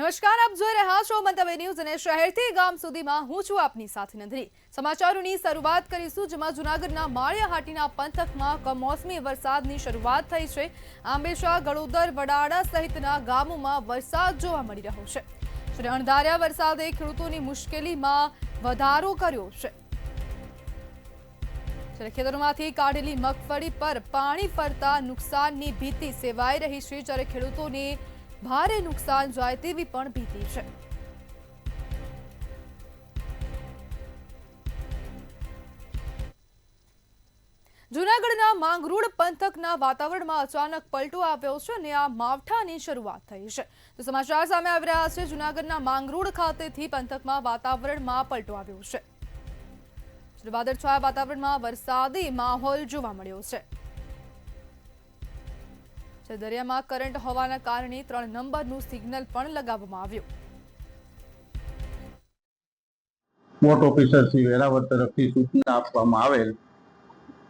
નમસ્કાર, આપ જોઈ રહ્યા છો મંતવ્ય ન્યૂઝ અને શહેરથી ગામ સુધીમાં હું છું આપની સાથે નંદરી। સમાચારોની શરૂઆત કરીશું, જેમાં જૂનાગઢના માળિયાહાટીના પંથકમાં કમોસમી વરસાદની શરૂઆત થઈ છે। આંબેશા, ગળોદર, વડાડા સહિતના ગામોમાં વરસાદ જોવા મળી રહ્યો છે। જ્યારે અણધાર્યા વરસાદે ખેડૂતોની મુશ્કેલીમાં વધારો કર્યો છે। જ્યારે ખેતરોમાંથી કાઢેલી મગફળી પર પાણી ફરતા નુકસાનની ભીતિ સેવાઈ રહી છે, જ્યારે ખેડૂતોને ભારે નુકસાન જાય તેવી પણ ભીતિ છે। જૂનાગઢના માંગરોળ પંથકના વાતાવરણમાં અચાનક પલટો આવ્યો છે અને આ માવઠાની શરૂઆત થઈ છે। તો સમાચાર સામે આવી રહ્યા છે, જૂનાગઢના માંગરોળ ખાતેથી પંથકમાં વાતાવરણમાં પલટો આવ્યો છે। વાદળછાયા વાતાવરણમાં વરસાદી માહોલ જોવા મળ્યો છે। દરિયામાં કરંટ હોવાના કારણે 3 નંબરનું સિગ્નલ પણ લગાવવામાં આવ્યું। પોર્ટ ઓફિસર શ્રી વેરાવળ તરફથી સૂચના આપવામાં આવેલ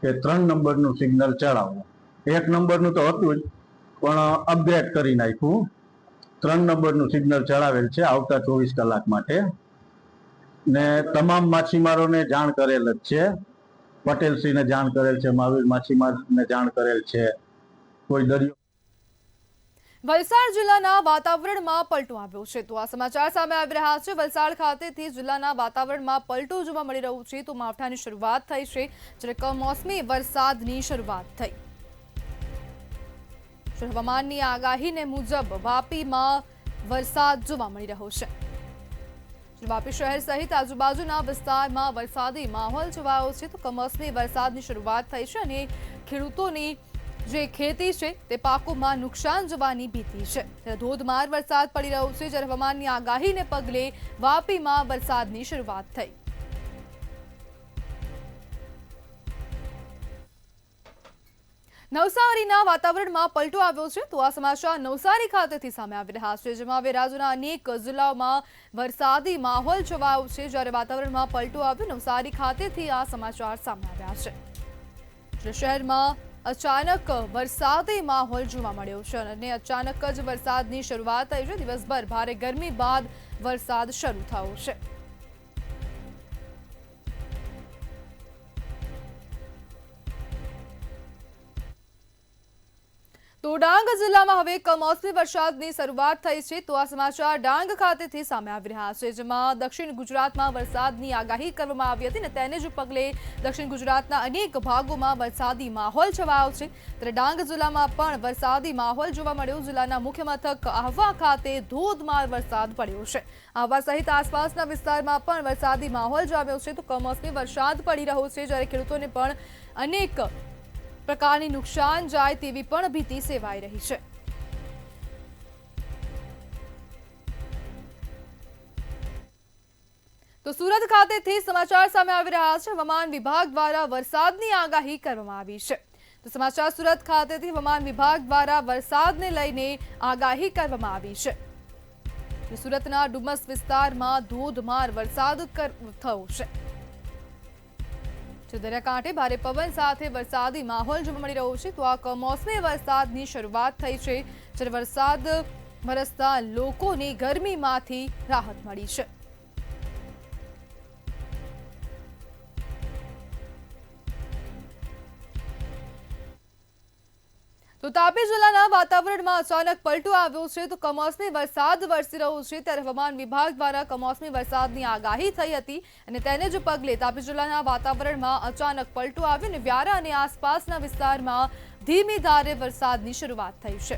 કે 3 નંબરનું સિગ્નલ ચડાવો। 1 નંબરનું તો હતું જ, પણ અપગ્રેડ કરી નાખ્યું। 3 નંબરનું સિગ્નલ ચડાવેલ છે આવતા 24 કલાક માટે, ને તમામ માછીમારોને જાણ કરેલ જ છે। પટેલશ્રીને જાણ કરેલ છે, મહાવીર માછીમારને જાણ કરેલ છે। કોઈ દરિયો વલસાડ જિલ્લાના વાતાવરણમાં પલટો આવ્યો છે। તો આ સમાચાર સામે આવી રહ્યા છે। વલસાડ ખાતેથી જિલ્લાના વાતાવરણમાં પલટો જોવા મળી રહ્યો છે। તો માવઠાની શરૂઆત થઈ છે, જ્યારે કમોસમી વરસાદની શરૂઆત થઈ। હવામાનની આગાહીને મુજબ વાપીમાં વરસાદ જોવા મળી રહ્યો છે। વાપી શહેર સહિત આજુબાજુના વિસ્તારમાં વરસાદી માહોલ છવાયો છે। તો કમોસમી વરસાદની શરૂઆત થઈ છે અને ખેડૂતોની જે ખેતી છે તે પાકોમાં નુકસાન જવાની ભીતિ છે। ત્યારે ધોધમાર વરસાદ પડી રહ્યો છે, જ્યારે હવામાનની આગાહીને પગલે વાપીમાં વરસાદની શરૂઆત થઈ। નવસારીના વાતાવરણમાં પલટો આવ્યો છે। તો આ સમાચાર નવસારી ખાતેથી સામે આવી રહ્યા છે, જેમાં હવે રાજ્યના અનેક જિલ્લાઓમાં વરસાદી માહોલ છવાયો છે, જ્યારે વાતાવરણમાં પલટો આવ્યો। નવસારી ખાતેથી આ સમાચાર સામે આવ્યા છે। શહેરમાં અચાનક વરસાદી માહોલ જોવા મળ્યો છે અને અચાનક જ વરસાદની શરૂઆત થઈ છે। દિવસભર ભારે ગરમી બાદ વરસાદ શરૂ થયો છે। તો ડાંગ જિલ્લામાં હવે કમોસમી વરસાદની શરૂઆત થઈ છે। તો આ સમાચાર ડાંગ ખાતેથી સામે આવી રહ્યા છે, જેમાં દક્ષિણ ગુજરાતમાં વરસાદની આગાહી કરવામાં આવી હતી અને તેને જ પગલે દક્ષિણ ગુજરાતના અનેક ભાગોમાં વરસાદી માહોલ છવાયો છે। ત્યારે ડાંગ જિલ્લામાં પણ વરસાદી માહોલ જોવા મળ્યો। જિલ્લાના મુખ્ય મથક આહવા ખાતે ધોધમાર વરસાદ પડ્યો છે। આહવા સહિત આસપાસના વિસ્તારમાં પણ વરસાદી માહોલ જામ્યો છે। તો કમોસમી વરસાદ પડી રહ્યો છે, જ્યારે ખેડૂતોને પણ અનેક પ્રકારની નુકસાન જાય તેવી પણ ભીતિ સેવાઈ રહી છે। તો સુરત ખાતેથી સમાચાર સામે આવી રહ્યા છે। હવામાન વિભાગ દ્વારા વરસાદની આગાહી કરવામાં આવી છે। તો સમાચાર સુરત ખાતેથી હવામાન વિભાગ દ્વારા વરસાદને લઈને આગાહી કરવામાં આવી છે। સુરતના ડુમસ વિસ્તારમાં ધોધમાર વરસાદ થયો છે। દરિયાકાંઠે ભારે પવન સાથે વરસાદી માહોલ જોવા મળી રહ્યો છે। તો આ કમોસમી વરસાદની શરૂઆત થઈ છે, જ્યારે વરસાદ વરસતા લોકોને ગરમીમાંથી રાહત મળી છે। તો તાપી જિલ્લાના વાતાવરણમાં અચાનક પલટો આવ્યો છે। તો કમોસમી વરસાદ વરસી રહ્યો છે, ત્યારે હવામાન વિભાગ દ્વારા કમોસમી વરસાદની આગાહી થઈ હતી અને તેને જ પગલે તાપી જિલ્લાના વાતાવરણમાં અચાનક પલટો આવ્યો અને વ્યારા અને આસપાસના વિસ્તારમાં ધીમી ધારે વરસાદની શરૂઆત થઈ છે।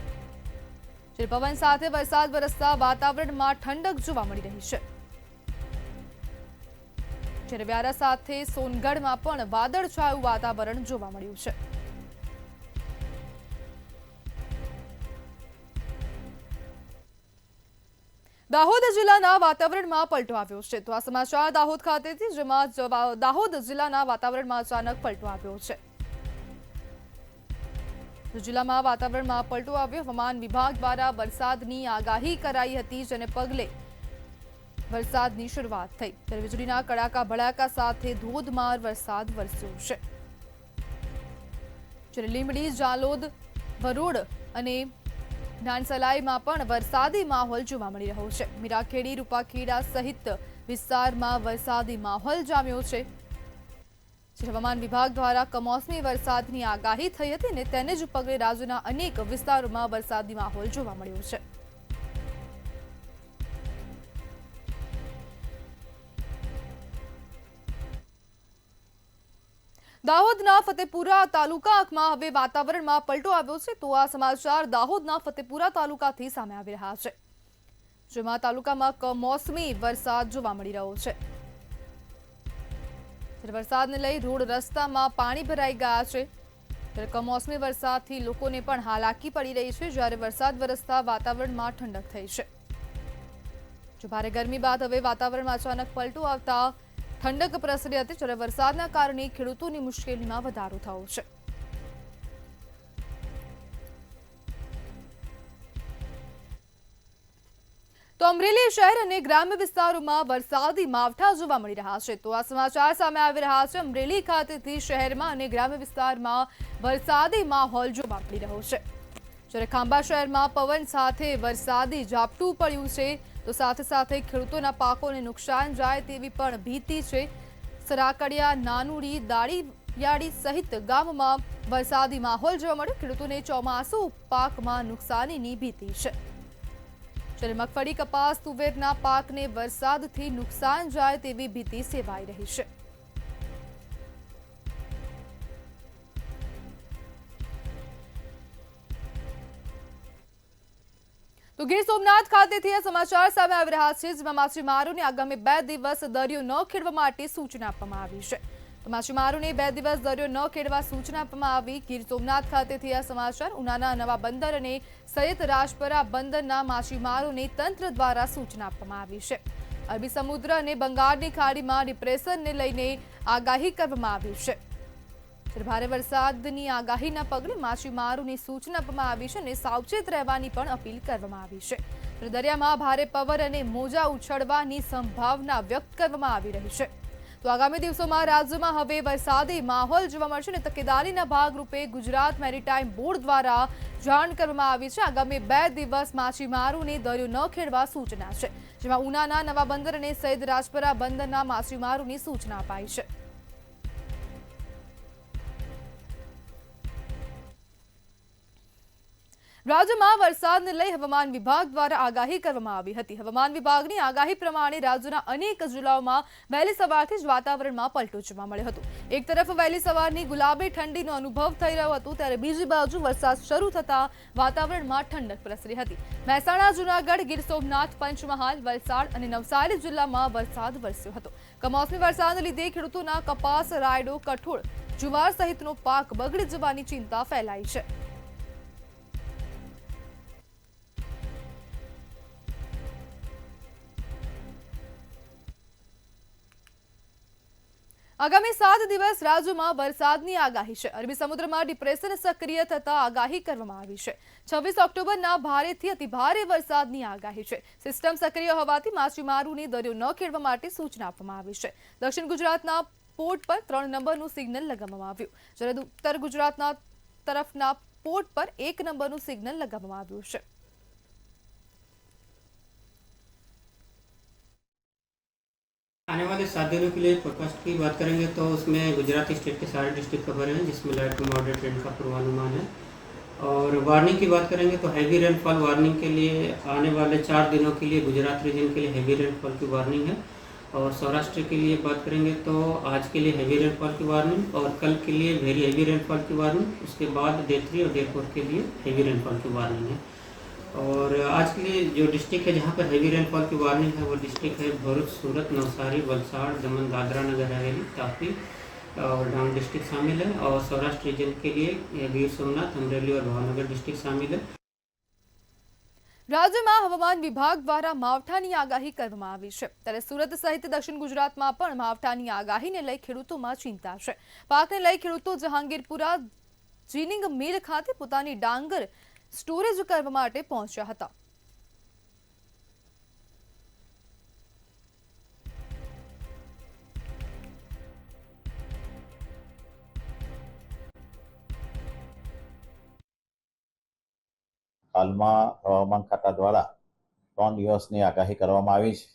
જે પવન સાથે વરસાદ વરસતા વાતાવરણમાં ઠંડક જોવા મળી રહી છે। જ્યારે વ્યારા સાથે સોનગઢમાં પણ વાદળછાયું વાતાવરણ જોવા મળ્યું છે। દાહોદ જિલ્લાના વાતાવરણમાં પલટો આવ્યો છે। તો આ સમાચાર દાહોદ ખાતેથી, જેમાં દાહોદ જિલ્લાના વાતાવરણમાં અચાનક પલટો આવ્યો છે। જિલ્લામાં વાતાવરણમાં પલટો આવ્યો। હવામાન વિભાગ દ્વારા વરસાદની આગાહી કરાઈ હતી, જેને પગલે વરસાદની શરૂઆત થઈ। ત્યારે વીજળીના કડાકા ભડાકા સાથે ધોધમાર વરસાદ વરસ્યો છે। જ્યારે લીંબડી, જાલોદ, વરોડ અને જ્ઞાનસલાઈમાં પણ વરસાદી માહોલ જોવા મળી રહ્યો છે। મીરાખેડી, રૂપાખેડા સહિત વિસ્તારમાં વરસાદી માહોલ જામ્યો છે। હવામાન વિભાગ દ્વારા કમોસમી વરસાદની આગાહી થઈ હતી અને તેને જ પગલે રાજ્યના અનેક વિસ્તારોમાં વરસાદી માહોલ જોવા મળ્યો છે। દાહોદના ફતેપુરા તાલુકામાં હવે વાતાવરણમાં પલટો આવ્યો છે। તો આ સમાચાર દાહોદના ફતેપુરા તાલુકાથી સામે આવી રહ્યા છે, જેમાં તાલુકામાં કમોસમી વરસાદ જોવા મળી રહ્યો છે। વરસાદને લઈ રોડ રસ્તામાં પાણી ભરાઈ ગયા છે। ત્યારે કમોસમી વરસાદથી લોકોને પણ હાલાકી પડી રહી છે, જ્યારે વરસાદ વરસતા વાતાવરણમાં ઠંડક થઈ છે। જો ભારે ગરમી બાદ હવે વાતાવરણમાં અચાનક પલટો આવતા ઠંડક પ્રસરી હતી, જ્યારે વરસાદના કારણે ખેડૂતોની મુશ્કેલીમાં વધારો થયો છે। તો અમરેલી શહેર અને ગ્રામ્ય વિસ્તારોમાં વરસાદી માવઠા જોવા મળી રહ્યા છે। તો આ સમાચાર સામે આવી રહ્યા છે। અમરેલી ખાતેથી શહેરમાં અને ગ્રામ્ય વિસ્તારમાં વરસાદી માહોલ જોવા મળી રહ્યો છે, જ્યારે ખાંભા શહેરમાં પવન સાથે વરસાદી ઝાપટું પડ્યું છે। તો સાથે સાથે ખેડૂતોના પાકોને નુકસાન જાય તેવી પણ ભીતિ છે। સરાકડિયા, નાનુડી, દાળીયાળી સહિત ગામમાં વરસાદી માહોલ જોવા મળ્યો। ખેડૂતોને ચોમાસુ પાકમાં નુકસાનીની ભીતિ છે। જ્યારે મગફળી, કપાસ, તુવેરના પાકને વરસાદથી નુકસાન જાય તેવી ભીતિ સેવાઈ રહી છે। તો ગીર સોમનાથ ખાતેથી આ સમાચાર સામે આવી રહ્યા છે, જેમાં માછીમારોને આગામી 2 દિવસ દરિયો ન ખેડવા માટે સૂચના આપવામાં આવી છે। તો માછીમારોને 2 દિવસ દરિયો ન ખેડવા સૂચના આપવામાં આવી। ગીર સોમનાથ ખાતેથી આ સમાચાર ઉનાના નવા બંદર અને સૈયદ રાજપરા બંદરના માછીમારોને તંત્ર દ્વારા સૂચના આપવામાં આવી છે। અરબી સમુદ્ર અને બંગાળની ખાડીમાં ડિપ્રેશનને લઈને આગાહી કરવામાં આવી છે। ભારે વરસાદની આગાહીના પગલે માછીમારોને સૂચના આપવામાં આવી છે અને સાવચેત રહેવાની પણ અપીલ કરવામાં આવી છે। દરિયામાં ભારે પવન અને મોજા ઉછળવાની સંભાવના વ્યક્ત કરવામાં આવી રહી છે। તો આગામી દિવસોમાં રાજ્યમાં હવે વરસાદી માહોલ જોવા મળશે અને તકેદારીના ભાગરૂપે ગુજરાત મેરીટાઈમ બોર્ડ દ્વારા જાણ કરવામાં આવી છે। આગામી 2 દિવસ માછીમારોને દરિયો ન ખેડવા સૂચના છે, જેમાં ઉનાના નવા બંદર અને સૈયદ રાજપરા બંદરના માછીમારોની સૂચના અપાઈ છે। રાજ્યમાં વરસાદને લઈ હવામાન વિભાગ દ્વારા આગાહી કરવામાં આવી હતી। હવામાન વિભાગની આગાહી પ્રમાણે રાજ્યના અનેક જિલ્લાઓમાં વહેલી સવારથી જ વાતાવરણમાં પલટો જોવા મળ્યો હતો। એક તરફ વહેલી સવારની ગુલાબી ઠંડીનો અનુભવ થઈ રહ્યો હતો, ત્યારે બીજી બાજુ વરસાદ શરૂ થતા વાતાવરણમાં ઠંડક પ્રસરી હતી। મહેસાણા, જૂનાગઢ, ગીર સોમનાથ, પંચમહાલ, વલસાડ અને નવસારી જિલ્લામાં વરસાદ વરસ્યો હતો। કમોસમી વરસાદને લીધે ખેડૂતોના કપાસ, રાયડો, કઠોળ, જુવાર સહિતનો પાક બગડી જવાની ચિંતા ફેલાઈ છે। આગામી 7 દિવસ રાજ્યમાં વરસાદની આગાહી છે। અરબી સમુદ્રમાં ડિપ્રેશન સક્રિય થતા આગાહી કરવામાં આવી છે। 26 ઓક્ટોબરના ભારેથી અતિભારે વરસાદની આગાહી છે। સિસ્ટમ સક્રિય હોવાથી માછીમારોને દરિયો ન ખેડવા માટે સૂચના આપવામાં આવી છે। દક્ષિણ ગુજરાતના પોર્ટ પર 3 નંબરનું સિગ્નલ લગાવવામાં આવ્યું, જ્યારે ઉત્તર ગુજરાતના તરફના પોર્ટ પર 1 નંબરનું સિગ્નલ લગાવવામાં આવ્યું છે। आने वाले 7 दिनों के लिए फोरकास्ट की बात करेंगे तो उसमें गुजरात स्टेट के सारे डिस्ट्रिक्ट कवर हैं, जिसमें लाइट टू मॉडरेट रेन का पूर्वानुमान है। और वार्निंग की बात करेंगे तो हैवी रेनफॉल वार्निंग के लिए आने वाले 4 दिनों के लिए गुजरात रीजन के लिए हैवी रेनफॉल की वार्निंग है। और सौराष्ट्र के लिए बात करेंगे तो आज के लिए हैवी रेनफॉल की वार्निंग और कल के लिए वेरी हैवी रेनफॉल की वार्निंग, उसके बाद डे 3 और डे 4 के लिए हैवी रेनफॉल की वार्निंग है। और आज के लिए जो डिस्ट्रिक्ट है जहाँ पर हैवी रेनफॉल की वार्निंग है वो डिस्ट्रिक्ट है भरूच, सूरत, नवसारी, वलसाड़, दमन, दादरा नगर हवेली, तापी और डांग डिस्ट्रिक्ट शामिल है। और सौराष्ट्र रीजन के लिए गीर सोमनाथ, अमरेली और भावनगर डिस्ट्रिक्ट शामिल है। રાજ્યમાં હવામાન વિભાગ દ્વારા માવઠાની આગાહી કરવામાં આવી છે, ત્યારે સુરત સહિત દક્ષિણ ગુજરાતમાં પણ માવઠાની આગાહીને લઈ ખેડૂતોમાં ચિંતા છે। પાકને લઈ ખેડૂતો જહાંગીરપુરા જીનિંગ મિલ ખાતે પોતાની ડાંગર સ્ટોરેજ કરવા માટે પહોંચ્યા હતા। હાલમાં હવામાન ખાતા દ્વારા 3 દિવસની આગાહી કરવામાં આવી છે.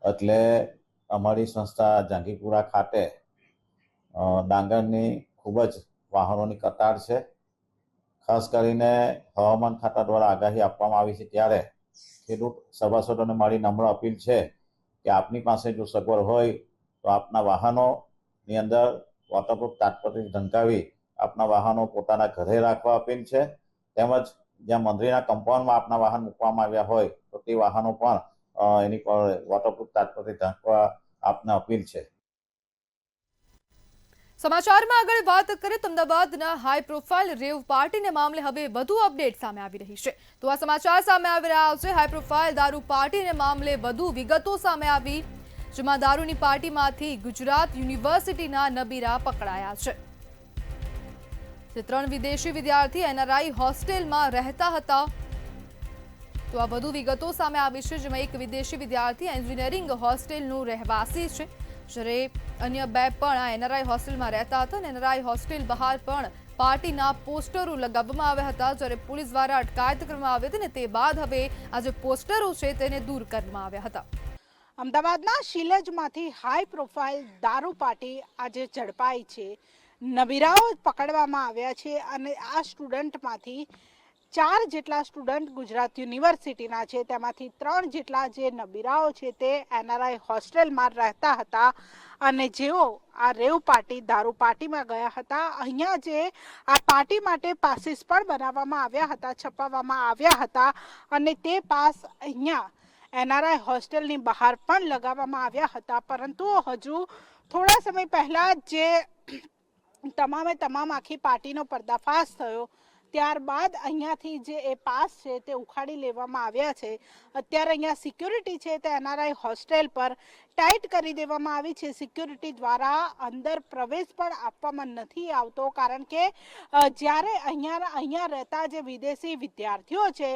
એટલે અમારી સંસ્થા જંગીપુરા ખાતે ડાંગરની ખૂબ જ વાહનોની કતાર છે. ખાસ કરીને હવામાન ખાતા દ્વારા આગાહી આપવામાં આવી છે ત્યારે ખેડૂત સભાસદોને મારી નમ્ર અપીલ છે કે આપની પાસે જો સગવડ હોય તો આપના વાહનોની અંદર વોટરપ્રૂફ તાટપત્રી ઢંકાવી આપના વાહનો પોતાના ઘરે રાખવા અપીલ છે. તેમજ જ્યાં મંદિરના કમ્પાઉન્ડમાં આપના વાહન મૂકવામાં આવ્યા હોય તો તે વાહનો પણ એની પર વોટરપ્રૂફ તાટપત્રી ઢાંકવા આપને અપીલ છે. સમાચારમાં આગળ વાત કરીએ તો અમદાવાદના હાઈ પ્રોફાઇલ રેવ પાર્ટીને મામલે હવે વધુ અપડેટ સામે આવી રહી છે. તો આ સમાચાર સામે આવી રહ્યા છે. હાઈ પ્રોફાઇલ દારૂ પાર્ટીને મામલે વધુ વિગતો સામે આવી, જેમાં દારૂની પાર્ટીમાંથી ગુજરાત યુનિવર્સિટીના નબીરા પકડાયા છે. 3 વિદેશી વિદ્યાર્થી NRI હોસ્ટેલમાં રહેતા હતા. તો આ વધુ વિગતો સામે આવી છે, જેમાં એક વિદેશી વિદ્યાર્થી એન્જિનિયરિંગ હોસ્ટેલનો રહેવાસી છે, જ્યારે અન્ય 2 પણ આ NRI હોસ્ટેલમાં રહેતા હતા. અને NRI હોસ્ટેલ બહાર પણ પાર્ટીના પોસ્ટરો લગાવવામાં આવ્યા હતા, જ્યારે પોલીસ દ્વારા અટકાયત કરવામાં આવી હતી. અને તે બાદ હવે આ જે પોસ્ટરો છે તેને દૂર કરવામાં આવ્યા હતા. અમદાવાદના શિલજમાંથી હાઈ પ્રોફાઇલ દારૂ પાર્ટી આજે ઝડપાઈ છે. નબીરાઓ પકડવામાં આવ્યા છે અને આ સ્ટુડન્ટમાંથી 4 જેટલા સ્ટુડન્ટ ગુજરાત યુનિવર્સિટીના છે. તેમાંથી 3 જેટલા જે નબીરાઓ છે તે NRI હોસ્ટેલમાં રહેતા હતા અને જેઓ આ રેવ પાર્ટી દારૂ પાર્ટીમાં ગયા હતા. અહીંયા જે આ પાર્ટી માટે પાસીસ પણ બનાવવામાં આવ્યા હતા, છપાવવામાં આવ્યા હતા અને તે પાસ અહીંયા NRI હોસ્ટેલની બહાર પણ લગાવવામાં આવ્યા હતા. પરંતુ હજુ થોડા સમય પહેલા જે તમામે તમામ આખી પાર્ટીનો પર્દાફાશ થયો ત્યારબાદ અહીંયાથી જે એ પાસ છે તે ઉખાડી લેવામાં આવ્યા છે. અત્યારે અહીંયા સિક્યુરિટી છે તે NRI હોસ્ટેલ પર ટાઈટ કરી દેવામાં આવી છે. સિક્યુરિટી દ્વારા અંદર પ્રવેશ પણ આપવામાં નથી આવતો, કારણ કે જ્યારે અહીંયા રહેતા જે વિદેશી વિદ્યાર્થીઓ છે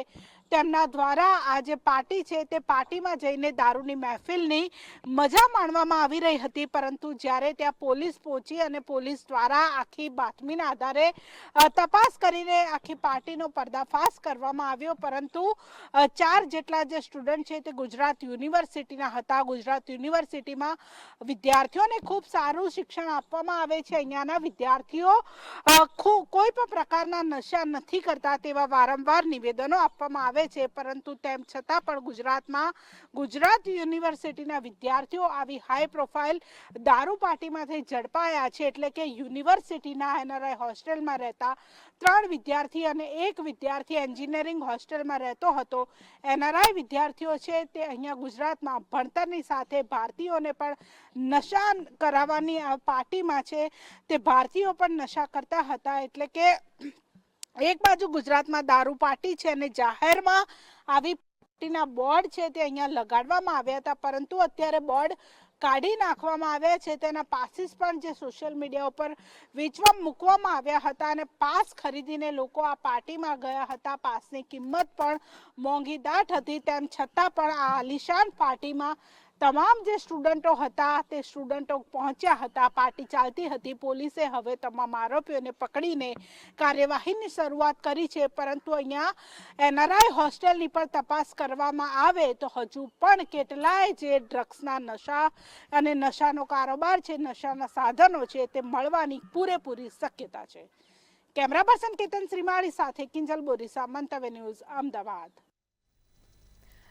તેમના દ્વારા આ જે પાર્ટી છે તે પાર્ટીમાં જઈને દારૂની મહેફિલની મજા માણવામાં આવી રહી હતી. પરંતુ જ્યારે ત્યાં પોલીસ પહોંચી અને પોલીસ દ્વારા આખી બાતમીના આધારે તપાસ કરીને આખી પાર્ટીનો પર્દાફાશ કરવામાં આવ્યો. પરંતુ 4 જેટલા જે સ્ટુડન્ટ છે તે ગુજરાત યુનિવર્સિટીના હતા. ગુજરાત યુનિવર્સિટીમાં વિદ્યાર્થીઓને ખૂબ સારું શિક્ષણ આપવામાં આવે છે. અહીંયાના વિદ્યાર્થીઓ કોઈ પણ પ્રકારના નશા નથી કરતા તેવા વારંવાર નિવેદનો આપવામાં આવે છે. પરંતુ તેમ છતાં પણ ગુજરાતમાં ગુજરાત યુનિવર્સિટીના વિદ્યાર્થીઓ આવી હાઈ પ્રોફાઇલ દારૂ પાર્ટીમાંથી ઝડપાયા છે. એટલે કે યુનિવર્સિટીના NRI હોસ્ટેલમાં રહેતા 3 વિદ્યાર્થી અને 1 વિદ્યાર્થી એન્જિનિયરિંગ હોસ્ટેલમાં રહેતો હતો. NRI વિદ્યાર્થીઓ છે તે અહીંયા ગુજરાતમાં ભણતરની સાથે ભારતીયોને પણ નશા કરાવવાની આ પાર્ટીમાં છે તે ભારતીયો પણ નશા કરતા હતા. એટલે કે એક બાજુ ગુજરાતમાં દારૂ પાર્ટી છે અને જાહેરમાં આવી પાર્ટીના બોર્ડ છે તે અહીંયા લગાડવામાં આવ્યા હતા, પરંતુ અત્યારે બોર્ડ કાઢી નાખવામાં આવ્યા છે. તેના પાસીસ પણ જે સોશિયલ મીડિયા ઉપર વેચવા મૂકવામાં આવ્યા હતા અને પાસ ખરીદીને લોકો આ પાર્ટીમાં ગયા હતા. પાસની કિંમત પણ મોંઘીદાટ હતી. તેમ છતાં પણ આ આલિશાન પાર્ટીમાં તમામ જે સ્ટુડન્ટો હતા તે સ્ટુડન્ટો પહોંચ્યા હતા. પાર્ટી ચાલતી હતી. પોલીસે હવે તમામ આરોપીઓને પકડીને કાર્યવાહીની શરૂઆત કરી છે. પરંતુ અહીંયા NRI હોસ્ટેલની પણ તપાસ કરવામાં આવે તો હજુ પણ કેટલાય જે ડ્રગ્સના નશા અને નશાનો કારોબાર છે, નશાના સાધનો છે તે મળવાની પૂરેપૂરી શક્યતા છે. કેમેરા પર્સન કેતન શ્રીમાળી સાથે કિંજલ બોરીસા, મંતવ્ય ન્યૂઝ, અમદાવાદ.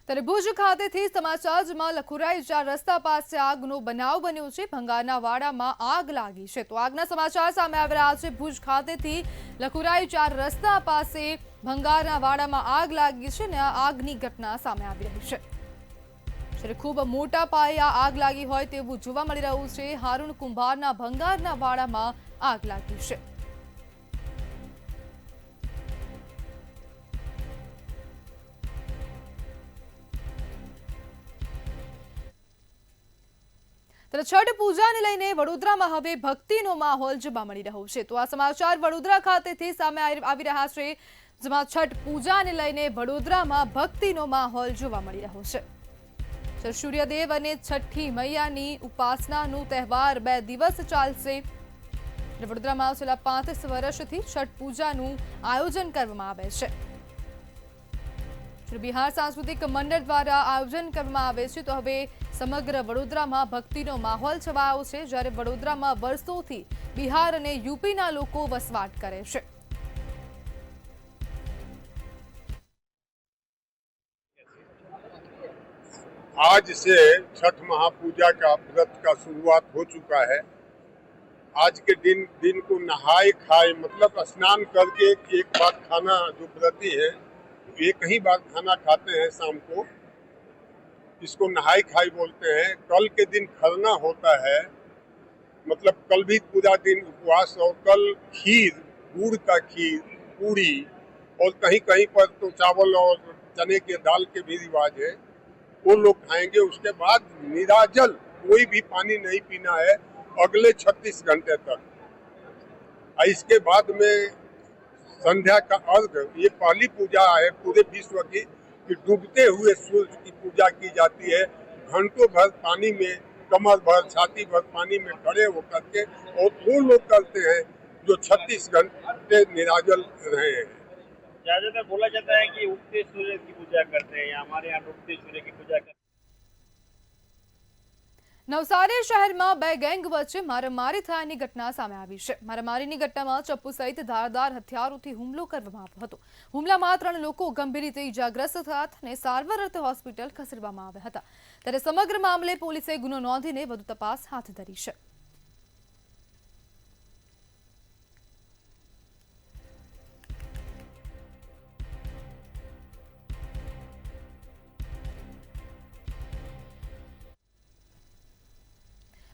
ત્યારે ભુજ ખાતેથી સમાચાર, જેમાં લખુરાઈ 4 રસ્તા પાસે આગનો બનાવ બન્યો છે. ભંગારના વાડામાં આગ લાગી છે. તો આગના સમાચાર સામે આવી રહ્યા છે. ભુજ ખાતેથી લખુરાઈ 4 રસ્તા પાસે ભંગારના વાડામાં આગ લાગી છે અને આ આગની ઘટના સામે આવી રહી છે. જ્યારે ખૂબ મોટા પાયે આ આગ લાગી હોય તેવું જોવા મળી રહ્યું છે. હારૂણ કુંભારના ભંગારના વાડામાં આગ લાગી છે. ત્યારે છઠ પૂજાને લઈને વડોદરામાં હવે ભક્તિનો માહોલ જોવા મળી રહ્યો છે. તો આ સમાચાર વડોદરા ખાતેથી સામે આવી રહ્યા છે, જેમાં છઠ પૂજાને લઈને વડોદરામાં ભક્તિનો માહોલ જોવા મળી રહ્યો છે. સૂર્યદેવ અને છઠ્ઠી મૈયાની ઉપાસનાનો તહેવાર 2 દિવસ ચાલશે. વડોદરામાં છેલ્લા 35 વર્ષથી છઠ પૂજાનું આયોજન કરવામાં આવે છે. બિહાર સાંસ્કૃતિક મંડળ દ્વારા આયોજન કરવામાં આવે છે તો હવે સમગ્ર વડોદરામાં ભક્તિનો માહોલ છવાયો છે, જ્યારે વડોદરામાં વર્ષોથી બિહાર અને યુપીના લોકો વસવાટ કરે છે। आज से छठ महापूजा का व्रत का शुरुआत हो चुका है। आज के दिन को नहाए खाए मतलब स्नान करके एक बार खाना, जो व्रती है एक ही बार खाना खाते हैं शाम को, इसको नहाए खाए बोलते हैं। कल के दिन खरना होता है, मतलब कल भी पूरा दिन उपवास, और कल खीर, गुड़ का खीर, पूरी, और कहीं कहीं पर तो चावल और चने के दाल के भी रिवाज है, वो लोग खाएंगे। उसके बाद निराजल, कोई भी पानी नहीं पीना है अगले 36 घंटे तक। इसके बाद में संध्या का अर्घ, ये पहली पूजा है पूरे विश्व की कि डूबते हुए सूर्य की पूजा की जाती है। घंटों भर पानी में, कमर भर, छाती भर पानी में खड़े होकर के, और वो लोग करते हैं जो 36 घंटे निराजल रहे हैं। ज्यादातर बोला जाता है कि उगते सूर्य की पूजा करते हैं, हमारे यहाँ डूबते सूर्य की पूजा करते हैं। નવસારી શહેરમાં બે ગેંગ વચ્ચે મારામારી થયાની ઘટના સામે આવી છે। મારામારીની ઘટનામાં ચપ્પુ સહિત ધારદાર હથિયારોથી હુમલો કરવામાં આવ્યો હતો। હુમલામાં 3 લોકો ગંભીર રીતે ઇજાગ્રસ્ત થયા હતા અને સારવાર અર્થે હોસ્પિટલ ખસેડવામાં આવ્યા હતા। ત્યારે સમગ્ર મામલે પોલીસે ગુનો નોંધીને વધુ તપાસ હાથ ધરી છે।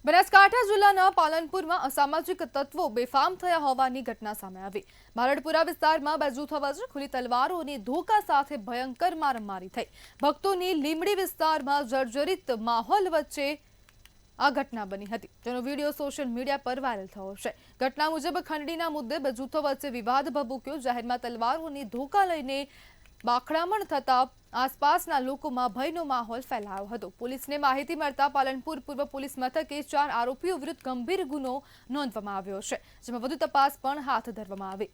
બનાસકાંઠા જિલ્લાના પાલનપુરમાં અસામાજિક તત્વો બેફામ થયા હોવાની ઘટના સામે આવી। મારડપુરા વિસ્તારમાં બે જૂથો વચ્ચે ખુલ્લી તલવારો અને ધોકા સાથે ભયંકર મારામારી થઈ। ભક્તોની લીમડી વિસ્તારમાં જર્જરિત માહોલ વચ્ચે આ ઘટના બની હતી, જેનો વિડીયો સોશિયલ મીડિયા પર વાયરલ થયો છે। ઘટના મુજબ ખંડણીના મુદ્દે બે જૂથો વચ્ચે વિવાદ ભભૂક્યો। જાહેરમાં તલવારો અને ધોકા લઈને બાખડામણ થતા આસપાસના લોકોમાં ભયનો માહોલ ફેલાયો હતો। પોલીસને માહિતી મળતા પાલનપુર પૂર્વ પોલીસ મથકે 4 આરોપીઓ વિરુદ્ધ ગંભીર ગુનો નોંધવામાં આવ્યો છે, જેમાં વધુ તપાસ પણ હાથ ધરવામાં આવી।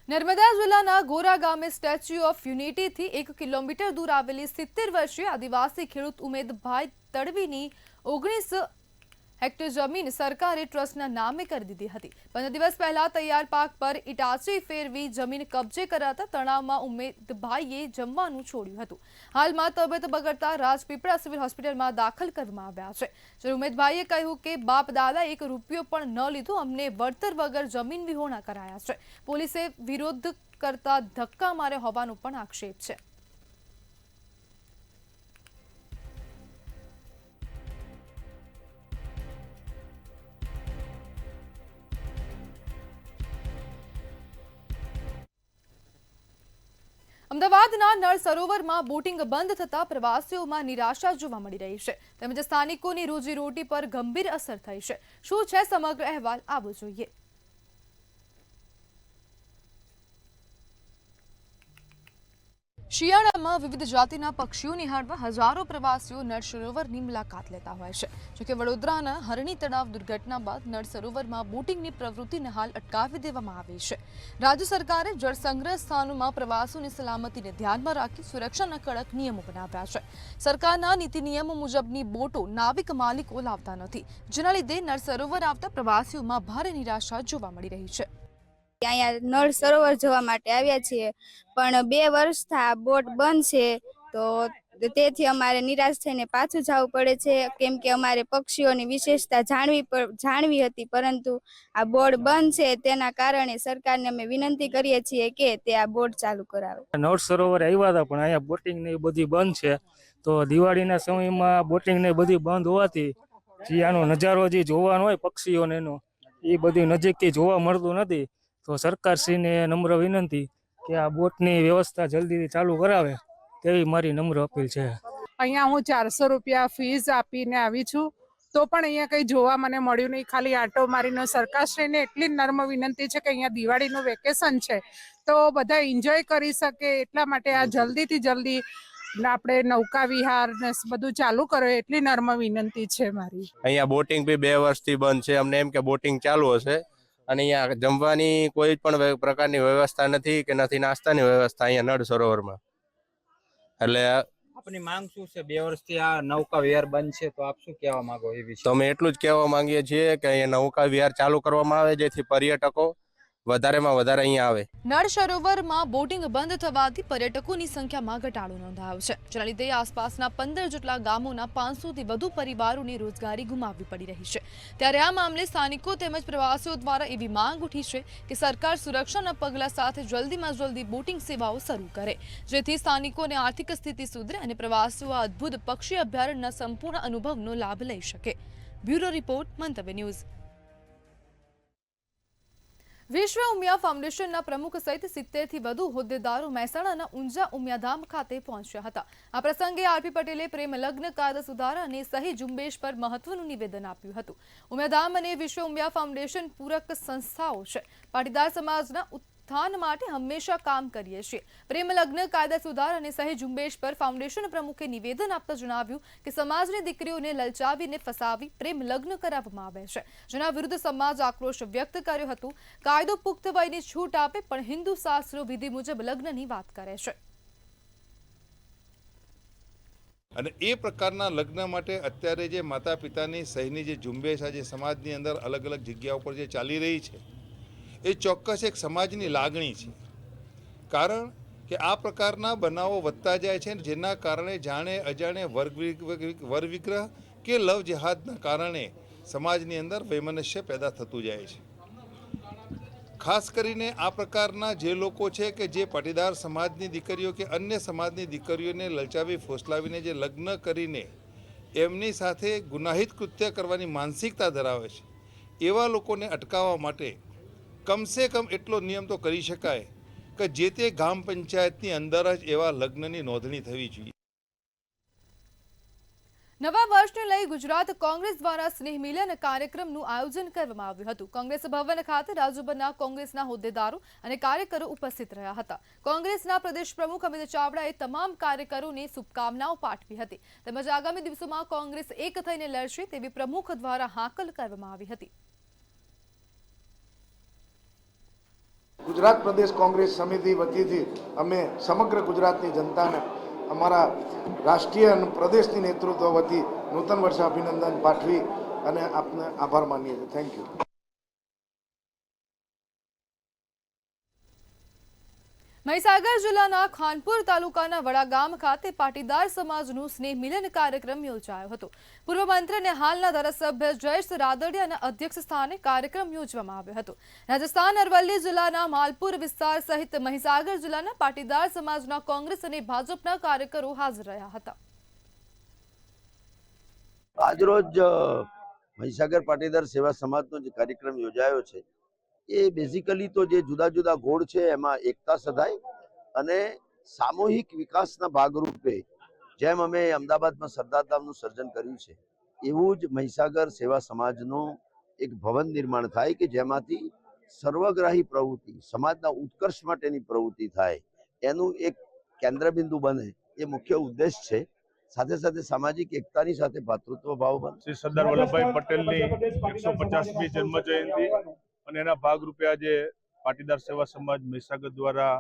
નર્મદા જિલ્લાના ગોરા ગામે સ્ટેચ્યુ ઓફ યુનિટીથી 1 કિલોમીટર દૂર આવેલી 70 વર્ષીય આદિવાસી ખેડૂત ઉમેદભાઈ તડવીની 19 હેક્ટર જમીન સરકારે ટ્રસ્ટના નામે કરી દીધી હતી। 15 દિવસ પહેલા તૈયાર પાક પર ઇટાચી ફેરવી જમીન કબજે કરાતા તણાવમાં ઉમેદભાઈએ જમવાનું છોડ્યું હતું। હાલમાં તબિયત બગડતા રાજપીપળા સિવિલ હોસ્પિટલમાં દાખલ કરવામાં આવ્યા છે। જ્યારે ઉમેદભાઈએ કહ્યું કે બાપ દાદા 1 રૂપિયો પણ ન લીધો, અમને વળતર વગર જમીન વિહોણા કરાયા છે। પોલીસે વિરોધ કરતા ધક્કા માર્યા હોવાનો પણ આક્ષેપ છે। અમદાવાદના નળ સરોવરમાં બોટિંગ બંધ થતા પ્રવાસીઓમાં નિરાશા જોવા મળી રહી છે, તેમજ સ્થાનિકોની રોજીરોટી પર ગંભીર અસર થઈ છે। શું છે સમગ્ર અહેવાલ, આવો જોઈએ। શિયાળામાં વિવિધ જાતિના પક્ષીઓ નિહાળવા હજારો પ્રવાસીઓ નળ સરોવરની મુલાકાત લેતા હોય છે। જોકે વડોદરાના હરણી તળાવ દુર્ઘટના બાદ નળ સરોવરમાં બોટિંગની પ્રવૃત્તિને હાલ અટકાવી દેવામાં આવી છે। રાજ્ય સરકારે જળ સંગ્રહ સ્થાનોમાં પ્રવાસીઓની સલામતીને ધ્યાનમાં રાખી સુરક્ષાના કડક નિયમો બનાવ્યા છે। સરકારના નીતિ નિયમો મુજબની બોટો નાવિક માલિકો લાવતા નથી, જેના લીધે નળ સરોવર આવતા પ્રવાસીઓમાં ભારે નિરાશા જોવા મળી રહી છે। અહીંયા નળ સરોવર જવા માટે આવ્યા છીએ, પણ 2 વર્ષથી આ બોટ બંધ છે, તો તેથી અમારે નિરાશ થઈને પાછું જવું પડે છે, કેમ કે અમારે પક્ષીઓની વિશેષતા જાણવી હતી, પરંતુ આ બોટ બંધ છે। તેના કારણે સરકારને અમે વિનંતી કરીએ છીએ કે તે આ બોટ ચાલુ કરાવે। નળ સરોવર આવ્યા હતા, પણ અહીંયા બોટિંગ ને બધી બંધ છે, તો દિવાળીના સમયમાં બોટિંગ ને બધી બંધ હોવાથી જે આનો નજારો જે જોવાનો હોય પક્ષીઓને એનો, એ બધી નજીકથી જોવા મળતું નથી। તો સરકારશ્રીને નમ્ર વિનંતી કે આ બોટની વ્યવસ્થા જલ્દીથી ચાલુ કરાવે તેવી મારી નમ્ર અપીલ છે। અહીંયા હું 400 રૂપિયા ફીસ આપીને આવી છું, તો પણ અહીંયા કંઈ જોવા મને મળ્યું નહીં, ખાલી આંટો મારીને। સરકારશ્રીને એટલી નર્મ વિનંતી છે કે અહીંયા દિવાળીનું વેકેશન છે, તો બધા એન્જોય કરી શકે, એટલા માટે આ જલ્દીથી જલ્દી ને આપણે નૌકા વિહાર ને બધું ચાલુ કરો એટલી નર્મ વિનંતી છે મારી. અહીંયા બોટિંગ બી 2 વર્ષથી બંધ છે. અમને એમ કે બોટિંગ ચાલુ હશે અને અહીંયા જમવાની કોઈ પણ પ્રકારની વ્યવસ્થા નથી કે નથી નાસ્તાની વ્યવસ્થા અહીંયા નળ સરોવરમાં. એટલે આપની માંગ શું છે? 2 વર્ષથી આ નૌકા વિહાર બંધ છે, તો આપ શું કહેવા માંગો એ વિશે? તો અમે એટલું જ કહેવા માંગીએ છીએ કે અહીંયા નૌકા વિહાર ચાલુ કરવામાં આવે જેથી પર્યટકો વધારેમાં વધારે અહીંયા આવે. નળ સરોવરમાં બોટિંગ બંધ થવાથી પર્યટકોની સંખ્યામાં ઘટાડો નોંધાયો છે, જેના લીધે આસપાસના 15 જેટલા ગામોના 500થી વધુ પરિવારોને રોજગારી ગુમાવવી પડી રહી છે. ત્યારે આ મામલે સ્થાનિકો તેમજ પ્રવાસીઓ દ્વારા એવી માંગ ઉઠી છે કે સરકાર સુરક્ષાના પગલાં સાથે જલ્દીમાં જલ્દી બોટિંગ સેવાઓ શરૂ કરે, જેથી સ્થાનિકોને આર્થિક સ્થિતિ સુધરે અને પ્રવાસીઓ આ અદ્ભુત પક્ષી અભયારણ્યના સંપૂર્ણ અનુભવનો લાભ લઈ શકે. બ્યુરો રિપોર્ટ, મંતવ્ય ન્યૂઝ. વિશ્વ ઉમિયા ફાઉન્ડેશનના પ્રમુખ સહિત 70થી વધુ હોદ્દેદારો મહેસાણાના ઊંઝા ઉમિયાધામ ખાતે પહોંચ્યા હતા. આ પ્રસંગે આરપી પટેલે પ્રેમ લગ્ન કાયદા સુધારા અને સહી ઝુંબેશ પર મહત્વનું નિવેદન આપ્યું હતું. ઉમિયાધામ અને વિશ્વ ઉમિયા ફાઉન્ડેશન પૂરક સંસ્થાઓ છે. પાટીદાર સમાજના ઉત્થાન માટે હંમેશા કામ કરીએ છીએ. પ્રેમ લગ્ન કાયદા સુધારા અને સહી ઝુંબેશ પર ફાઉન્ડેશન પ્રમુખે નિવેદન આપતા જણાવ્યું કે સમાજની દીકરીઓને લલચાવીને ફસાવી પ્રેમ લગ્ન કરાવવામાં આવે છે, જેના વિરુદ્ધ સમાજ આક્રોશ વ્યક્ત કર્યો હતો. કાયદો પુખ્ત વયની છૂટ આપે પણ હિન્દુ શાસ્ત્રો વિધિ મુજબ લગ્નની વાત કરે છે. અને એ પ્રકારના લગ્ન માટે અત્યારે જે માતા પિતાની સહીની જે ઝુંબેશ આજે સમાજની અંદર અલગ અલગ જગ્યાઓ પર જે ચાલી રહી છે, એ ચોક્કસ એક સમાજની લાગણી છે. કારણ કે આ પ્રકારના બનાવો વધતા જાય છે, જેના કારણે જાણે અજાણે વર વિગ્રહ કે લવ જેહાદના કારણે સમાજની અંદર વૈમનસ્ય પેદા થતું જાય છે. ખાસ કરીને આ પ્રકારના જે લોકો છે કે જે પાટીદાર સમાજની દીકરીઓ કે અન્ય સમાજની દીકરીઓને લલચાવી ફોસલાવીને જે લગ્ન કરીને એમની સાથે ગુનાહિત કૃત્ય કરવાની માનસિકતા ધરાવે છે, એવા લોકોને અટકાવવા માટે કમસે કમ એટલો નિયમ તો કરી શકાય કે જે તે ગ્રામ પંચાયતની અંદર જ એવા લગ્નની નોંધણી થવી જોઈએ. નવા વર્ષને લઈ ગુજરાત કોંગ્રેસ દ્વારા સ્નેહ મિલન કાર્યક્રમનું આયોજન કરવામાં આવ્યું હતું. કોંગ્રેસ ભવન ખાતે રાજ્યભરના કોંગ્રેસના હોદ્દેદારો અને કાર્યકરો ઉપસ્થિત રહ્યા હતા. કોંગ્રેસના પ્રદેશ પ્રમુખ અમિત ચાવડાએ તમામ કાર્યકરોને શુભકામનાઓ પાઠવી હતી, તેમજ આગામી દિવસોમાં કોંગ્રેસ એક થઈને લડશે તેવી પ્રમુખ દ્વારા હાકલ કરવામાં આવી હતી. ગુજરાત પ્રદેશ કોંગ્રેસ સમિતિ વતીથી અમે સમગ્ર ગુજરાતની જનતાને અમારા રાષ્ટ્રીય અને પ્રદેશની નેતૃત્વ વતી નૂતન વર્ષ અભિનંદન પાઠવી અને આપને આભાર માનીએ છીએ. Thank you. મહીસાગર જિલ્લાના ખાનપુર તાલુકાના વડાગામ ખાતે પાટીદાર સમાજનું સ્નેહ મિલન કાર્યક્રમ યોજાયો હતો. પૂર્વ મંત્રી અને હાલના ધારાસભ્ય જયેશ રાદડિયાના અધ્યક્ષ સ્થાને કાર્યક્રમ યોજવામાં આવ્યો હતો. રાજસ્થાન અરવલ્લી જિલ્લાના માલપુર વિસ્તાર સહિત મહીસાગર જિલ્લાના પાટીદાર સમાજના કોંગ્રેસ અને ભાજપના કાર્યકરો હાજર રહ્યા હતા. આજરોજ મહીસાગર પાટીદાર સેવા સમાજનો જે કાર્યક્રમ યોજાયો છે એ બેઝિકલી તો જે જુદા જુદા ગોળ છે એમાં એકતા સધાય અને સામૂહિક વિકાસના ભાગરૂપે જેમ અમે અમદાવાદમાં સરદારધામનું સર્જન કર્યું છે એવું જ મહીસાગર સેવા સમાજનું એક ભવન નિર્માણ થાય કે જેમાંથી સર્વગ્રાહી પ્રવૃત્તિ, સમાજના ઉત્કર્ષ માટેની પ્રવૃત્તિ થાય, એનું એક કેન્દ્રબિંદુ બને એ મુખ્ય ઉદ્દેશ છે. સાથે સાથે સામાજિક એકતાની સાથે ભાતૃત્વ ભાવ બને. શ્રી સરદાર વલ્લભભાઈ પટેલની 150મી જન્મ જયંતિ અને એના ભાગરૂપે આજે પાટીદાર સેવા સમાજ મહીસાગર દ્વારા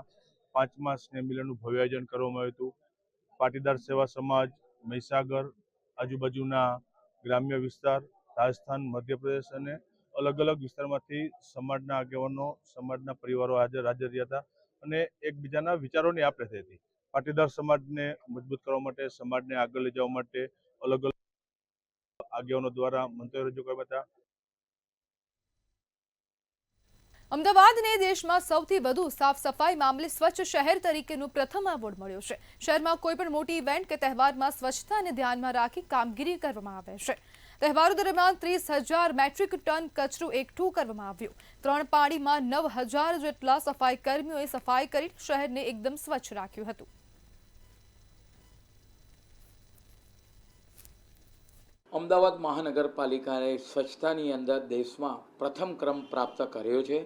5મા સ્નેહ મિલનનું ભવ્ય આયોજન કરવામાં આવ્યું હતું. પાટીદાર સેવા સમાજ મહીસાગર, આજુબાજુના ગ્રામ્ય વિસ્તાર, રાજસ્થાન, મધ્યપ્રદેશ અને અલગ અલગ વિસ્તારમાંથી સમાજના આગેવાનો, સમાજના પરિવારો હાજર રહ્યા હતા અને એકબીજાના વિચારોની આપ લે થઈ હતી. પાટીદાર સમાજને મજબૂત કરવા માટે, સમાજને આગળ લઈ જવા માટે અલગ અલગ આગેવાનો દ્વારા મંતવ્યો રજૂ કરવામાં હતા. અમદાવાદને દેશમાં સૌથી વધુ સાફ સફાઈ મામલે સ્વચ્છ શહેર તરીકેનો પ્રથમ એવોર્ડ મળ્યો છે. શહેરમાં કોઈ પણ મોટી ઇવેન્ટ કે તહેવારમાં સ્વચ્છતાને ધ્યાનમાં રાખી કામગીરી કરવામાં આવે છે. તહેવારો દરમિયાન 30,000 મેટ્રિક ટન કચરો એકઠું કરવામાં આવ્યું. 3 પાળીમાં 9,000 જેટલા સફાઈ કર્મીઓએ સફાઈ કરી શહેરને એકદમ સ્વચ્છ રાખ્યું હતું. અમદાવાદ મહાનગરપાલિકાએ સ્વચ્છતાની અંદર દેશમાં પ્રથમ ક્રમ પ્રાપ્ત કર્યો છે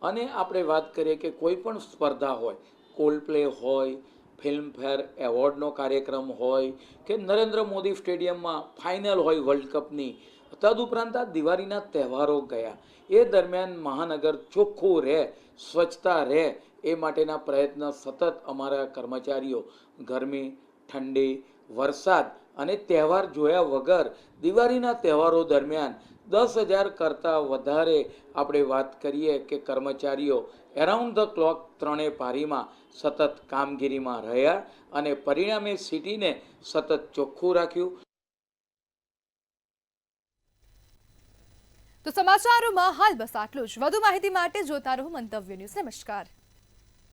અને આપણે વાત કરીએ કે કોઈ પણ સ્પર્ધા હોય, કોલ્ડ પ્લે હોય, ફિલ્મફેર એવોર્ડનો કાર્યક્રમ હોય કે નરેન્દ્ર મોદી સ્ટેડિયમમાં ફાઇનલ હોય વર્લ્ડ કપની, તદુપરાંત આ દિવાળીના તહેવારો ગયા, એ દરમિયાન મહાનગર ચોખ્ખું રહે, સ્વચ્છતા રહે, એ માટેના પ્રયત્ન સતત અમારા કર્મચારીઓ ગરમી, ઠંડી, વરસાદ અને તહેવાર જોયા વગર દિવાળીના તહેવારો દરમિયાન 10,000 કરતાં વધારે આપણે વાત કરીએ કે કર્મચારીઓ એરાઉન્ડ ધ ક્લોક ત્રણેય પારીમાં સતત કામગીરીમાં રહ્યા અને પરિણામે સિટીને સતત ચોખ્ખું રાખ્યું. તો સમાચારોમાં હાલ બસ આટલું જ. વધુ માહિતી માટે જોતા રહો મંતવ્ય ન્યૂઝ. નમસ્કાર.